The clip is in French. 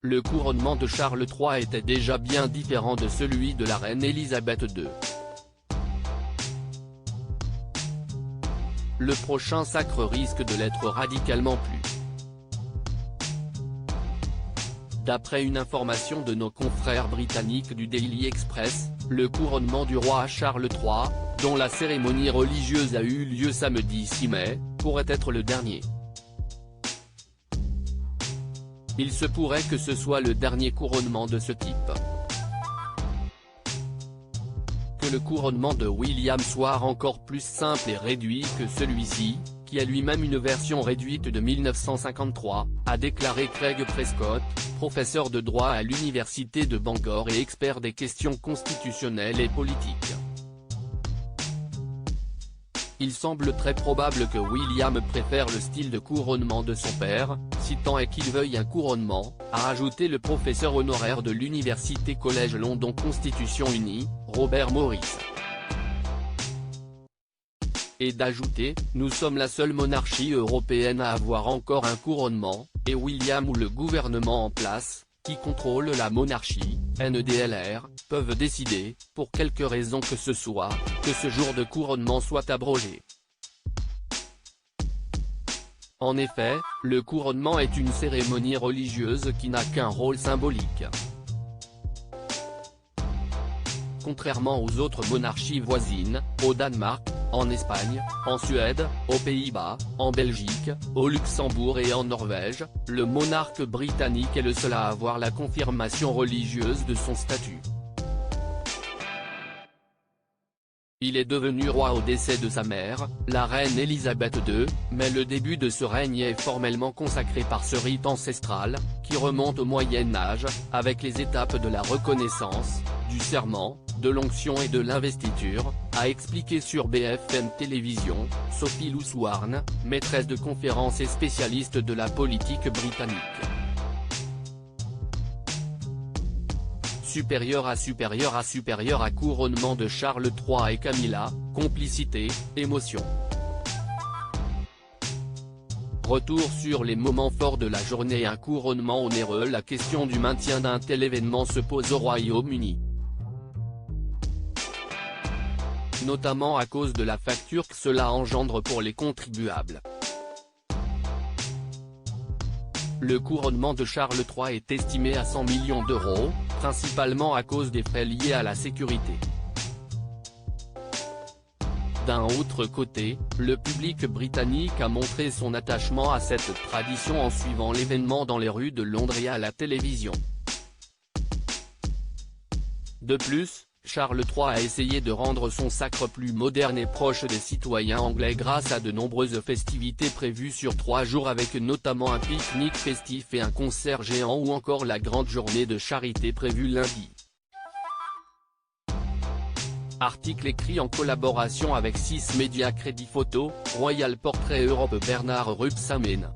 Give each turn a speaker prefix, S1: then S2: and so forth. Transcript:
S1: le couronnement de Charles III était déjà bien différent de celui de la reine Elisabeth II. Le prochain sacre risque de l'être radicalement plus. D'après une information de nos confrères britanniques du Daily Express, le couronnement du roi Charles III, dont la cérémonie religieuse a eu lieu samedi 6 mai, pourrait être le dernier. Il se pourrait que ce soit le dernier couronnement de ce type. Que le couronnement de William soit encore plus simple et réduit que celui-ci, qui a lui-même une version réduite de 1953, a déclaré Craig Prescott, professeur de droit à l'université de Bangor et expert des questions constitutionnelles et politiques. Il semble très probable que William préfère le style de couronnement de son père, si tant est qu'il veuille un couronnement, a ajouté le professeur honoraire de l'université Collège London Constitution Unie, Robert Morris. Et d'ajouter, nous sommes la seule monarchie européenne à avoir encore un couronnement, et William ou le gouvernement en place, qui contrôle la monarchie, NDLR, peuvent décider, pour quelque raison que ce soit, que ce jour de couronnement soit abrogé. En effet, le couronnement est une cérémonie religieuse qui n'a qu'un rôle symbolique. Contrairement aux autres monarchies voisines, au Danemark, en Espagne, en Suède, aux Pays-Bas, en Belgique, au Luxembourg et en Norvège, le monarque britannique est le seul à avoir la confirmation religieuse de son statut. Il est devenu roi au décès de sa mère, la reine Elisabeth II, mais le début de ce règne est formellement consacré par ce rite ancestral, qui remonte au Moyen Âge, avec les étapes de la reconnaissance, du serment, de l'onction et de l'investiture, a expliqué sur BFM Télévision, Sophie Louswarn, maîtresse de conférences et spécialiste de la politique britannique. Supérieur à couronnement de Charles III et Camilla, complicité, émotion. Retour sur les moments forts de la journée. Un couronnement onéreux. La question du maintien d'un tel événement se pose au Royaume-Uni. Notamment à cause de la facture que cela engendre pour les contribuables. Le couronnement de Charles III est estimé à 100 millions d'euros, principalement à cause des frais liés à la sécurité. D'un autre côté, le public britannique a montré son attachement à cette tradition en suivant l'événement dans les rues de Londres et à la télévision. De plus, Charles III a essayé de rendre son sacre plus moderne et proche des citoyens anglais grâce à de nombreuses festivités prévues sur 3 jours avec notamment un pique-nique festif et un concert géant ou encore la grande journée de charité prévue lundi. Article écrit en collaboration avec 6 médias Crédit Photo, Royal Portrait Europe. Bernard Rupsamen.